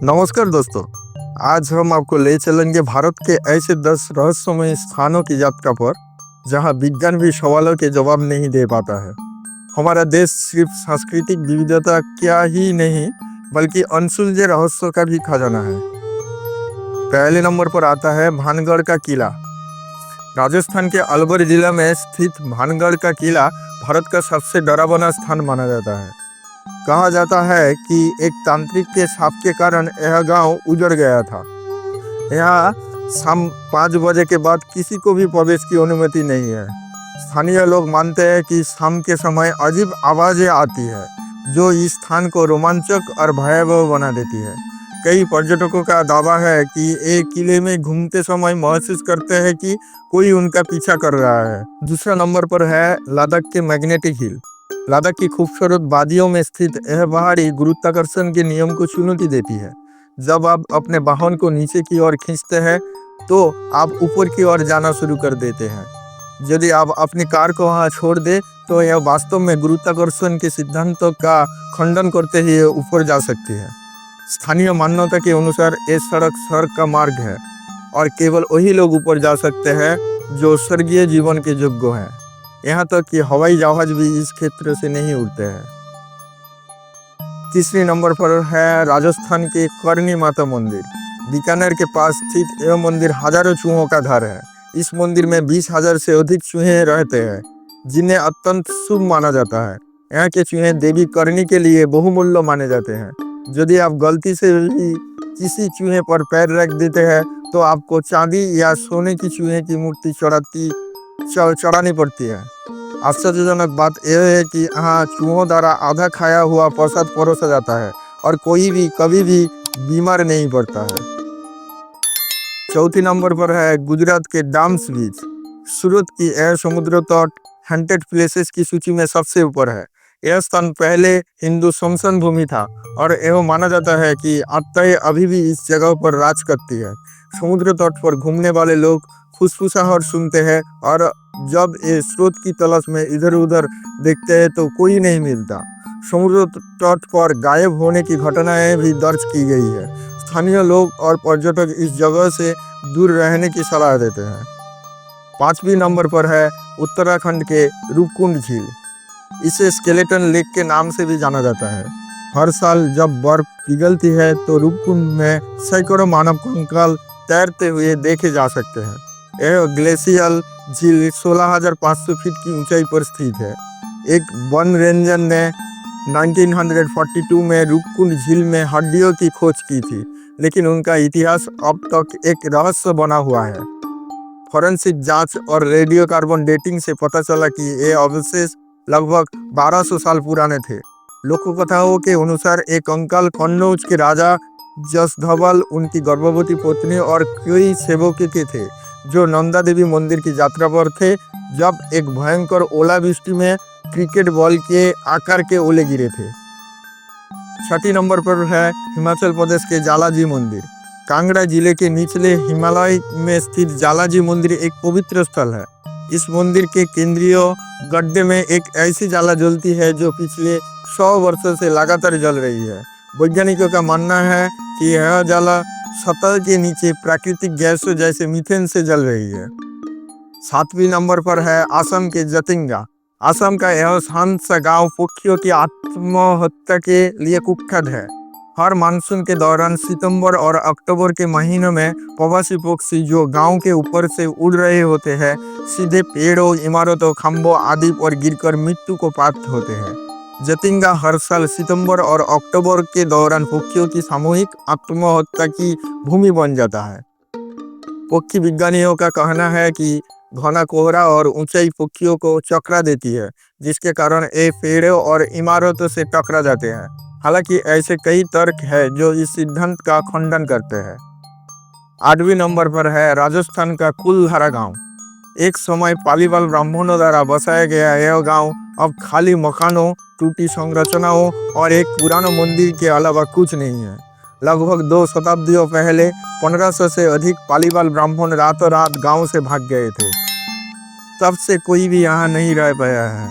नमस्कार दोस्तों। आज हम आपको ले चलेंगे भारत के ऐसे 10 रहस्यमय स्थानों की यात्रा पर जहां विज्ञान भी सवालों के जवाब नहीं दे पाता है। हमारा देश सिर्फ सांस्कृतिक विविधता क्या ही नहीं बल्कि अनसुलझे रहस्यों का भी खजाना है। पहले नंबर पर आता है भानगढ़ का किला। राजस्थान के अलवर जिला में स्थित भानगढ़ का किला भारत का सबसे डरावना स्थान माना जाता है। कहा जाता है कि एक तांत्रिक के शाप के कारण यह गांव उजड़ गया था। यहाँ शाम 5 बजे के बाद किसी को भी प्रवेश की अनुमति नहीं है। स्थानीय लोग मानते हैं कि शाम के समय अजीब आवाजें आती है जो इस स्थान को रोमांचक और भयावह बना देती है। कई पर्यटकों का दावा है कि एक किले में घूमते समय महसूस करते हैं कि कोई उनका पीछा कर रहा है। दूसरा नंबर पर है लद्दाख के मैग्नेटिक हिल। लद्दाख की खूबसूरत वादियों में स्थित यह पहाड़ी गुरुत्वाकर्षण के नियम को चुनौती देती है। जब आप अपने वाहन को नीचे की ओर खींचते हैं तो आप ऊपर की ओर जाना शुरू कर देते हैं। यदि आप अपनी कार को वहां छोड़ दें तो यह वास्तव में गुरुत्वाकर्षण के सिद्धांतों का खंडन करते हुए ऊपर जा सकती है। स्थानीय मान्यता के अनुसार यह सड़क स्वर्ग का मार्ग है और केवल वही लोग ऊपर जा सकते हैं जो स्वर्गीय जीवन के योग्य हैं। यहाँ तक कि हवाई जहाज भी इस क्षेत्र से नहीं उड़ते हैं। तीसरे नंबर पर है राजस्थान के करनी माता मंदिर। बीकानेर के पास स्थित यह मंदिर हजारों चूहों का घर है। इस मंदिर में 20,000 से अधिक चूहे रहते हैं जिन्हें अत्यंत शुभ माना जाता है। यहाँ के चूहे देवी करनी के लिए बहुमूल्य माने जाते हैं। यदि आप गलती से भी किसी चूहे पर पैर रख देते हैं तो आपको चांदी या सोने की चूहे की मूर्ति चढ़ानी पड़ती है। आश्चर्यजनक बात यह है कि यहाँ चूहों द्वारा आधा खाया हुआ प्रसाद परोसा जाता है और कोई भी कभी भी बीमार नहीं पड़ता है। चौथी नंबर पर है गुजरात के डाम्स बीच। सूरत की यह समुद्र तट हॉन्टेड प्लेसेस की सूची में सबसे ऊपर है। यह स्थान पहले हिंदू शमशान भूमि था और यह माना जाता है कि आत्माएं अभी भी इस जगह पर राज करती है। समुद्र तट पर घूमने वाले लोग फुसफुसाहट सुनते हैं और जब ये स्रोत की तलाश में इधर उधर देखते हैं तो कोई नहीं मिलता। समुद्र तट पर गायब होने की घटनाएं भी दर्ज की गई है। स्थानीय लोग और पर्यटक इस जगह से दूर रहने की सलाह देते हैं। 5वें नंबर पर है उत्तराखंड के रूपकुंड झील। इसे स्केलेटन लेक के नाम से भी जाना जाता है। हर साल जब बर्फ पिघलती है तो रूपकुंड में सैकड़ों मानव कंकाल तैरते हुए देखे जा सकते हैं। यह ग्लेशियल झील 16,500 फीट की ऊंचाई पर स्थित है। एक वन रेंजर ने 1942 में रूपकुंड झील में हड्डियों की खोज की थी, लेकिन उनका इतिहास अब तक एक रहस्य बना हुआ है। फॉरेंसिक जांच और रेडियो कार्बन डेटिंग से पता चला कि ये अवशेष लगभग 1200 साल पुराने थे। लोक कथाओं के अनुसार एक कंकाल कन्नौज के राजा जसधवल, उनकी गर्भवती पत्नी और कई सेवकों के थे जो नंदा देवी मंदिर की यात्रा पर थे जब एक भयंकर ओलावृष्टि में क्रिकेट बॉल के आकार के ओले गिरे थे। 6 नंबर पर है हिमाचल प्रदेश के जालाजी मंदिर। कांगड़ा जिले के निचले हिमालय में स्थित जालाजी मंदिर एक पवित्र स्थल है। इस मंदिर के केंद्रीय गड्ढे में एक ऐसी ज्वाला जलती है जो पिछले 100 वर्षों से लगातार जल रही है। वैज्ञानिकों का मानना है कि यह ज्वाला सतह के नीचे प्राकृतिक गैसों जैसे मीथेन से जल रही है। 7वें नंबर पर है असम के जतिंगा। असम का यह शांत सा गांव पक्षियों की आत्महत्या के लिए कुख्यात है। हर मानसून के दौरान सितंबर और अक्टूबर के महीनों में प्रवासी पक्षी जो गांव के ऊपर से उड़ रहे होते हैं सीधे पेड़ों, इमारतों, खंभों आदि पर गिरकर मृत्यु को प्राप्त होते हैं। जतिंगा हर साल सितंबर और अक्टूबर के दौरान पक्षियों की सामूहिक आत्महत्या की भूमि बन जाता है। पक्षी विज्ञानियों का कहना है कि घना कोहरा और ऊंचाई पक्षियों को चकरा देती है, जिसके कारण ये पेड़ों और इमारतों से टकरा जाते हैं। हालांकि ऐसे कई तर्क हैं जो इस सिद्धांत का खंडन करते हैं। 8वें नंबर पर है राजस्थान का कुलधारा गांव। एक समय पालीवाल ब्राह्मणों द्वारा बसाया गया यह गांव अब खाली मकानों, टूटी संरचनाओं और एक पुराना मंदिर के अलावा कुछ नहीं है। लगभग 2 शताब्दियों पहले 1500 से अधिक पालीवाल ब्राह्मण रातों रात गांव से भाग गए थे। तब से कोई भी यहाँ नहीं रह पाया है।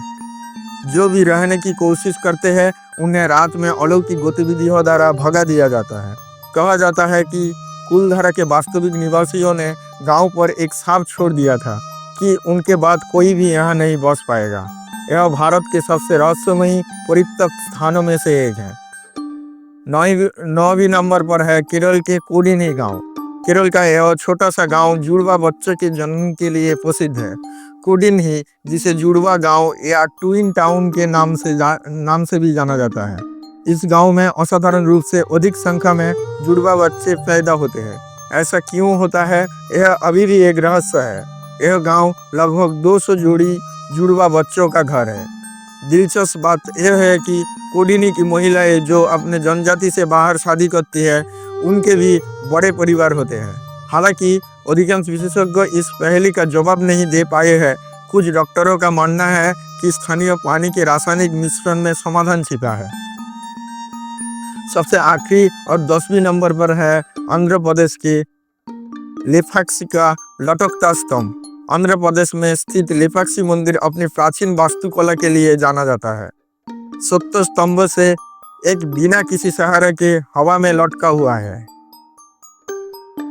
जो भी रहने की कोशिश करते हैं उन्हें रात में अलौकिक गतिविधियों द्वारा भगा दिया जाता है। कहा जाता है कि कुलधारा के वास्तविक निवासियों ने गांव पर एक सांप छोड़ दिया था कि उनके बाद कोई भी यहाँ नहीं बस पाएगा। यह भारत के सबसे रहस्यमयी परित्यक्त स्थानों में से एक है। 9वीं नंबर पर है केरल के कोडिनी गांव। केरल का यह छोटा सा गांव जुड़वा बच्चों के जन्म के लिए प्रसिद्ध है। कोडिनी, जिसे जुड़वा गांव या ट्विन टाउन के नाम से भी जाना जाता है, इस गांव में असाधारण रूप से अधिक संख्या में जुड़वा बच्चे पैदा होते हैं। ऐसा क्यों होता है, यह अभी भी एक रहस्य है। यह गांव लगभग 200 जोड़ी जुड़वा बच्चों का घर है। दिलचस्प बात यह है कि कोडिनी की महिलाएं जो अपने जनजाति से बाहर शादी करती है, उनके भी बड़े परिवार होते हैं। हालांकि अधिकांश विशेषज्ञ इस पहेली का जवाब नहीं दे पाए हैं। कुछ डॉक्टरों का मानना है कि स्थानीय पानी के रासायनिक मिश्रण में समाधान छिपा है। सबसे आखिरी और 10वीं नंबर पर है आंध्र प्रदेश के लेपाक्षी का लटकता स्तंभ। आंध्र प्रदेश में स्थित लेपाक्षी मंदिर अपनी प्राचीन वास्तुकला के लिए जाना जाता है। 70 स्तंभ से एक बिना किसी सहारे के हवा में लटका हुआ है।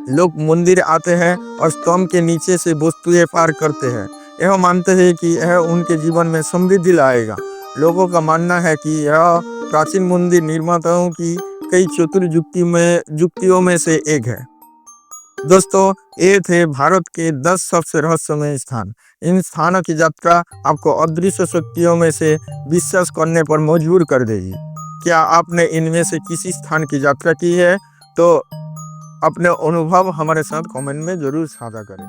लोग मंदिर आते हैं और स्तंभ के नीचे से वस्तुएं पार करते हैं। यह मानते हैं कि यह उनके जीवन में समृद्धि लाएगा। लोगों का मानना है कि यह प्राचीन मंदिर निर्माताओं की कई चतुर युक्तियों में से एक है। दोस्तों, ये थे भारत के 10 सबसे रहस्यमय स्थान। इन स्थानों की यात्रा आपको अदृश्य शक्तियों में से विश्वास करने पर मजबूर कर देगी। क्या आपने इनमें से किसी स्थान की यात्रा की है? तो अपने अनुभव हमारे साथ कमेंट में जरूर साझा करें।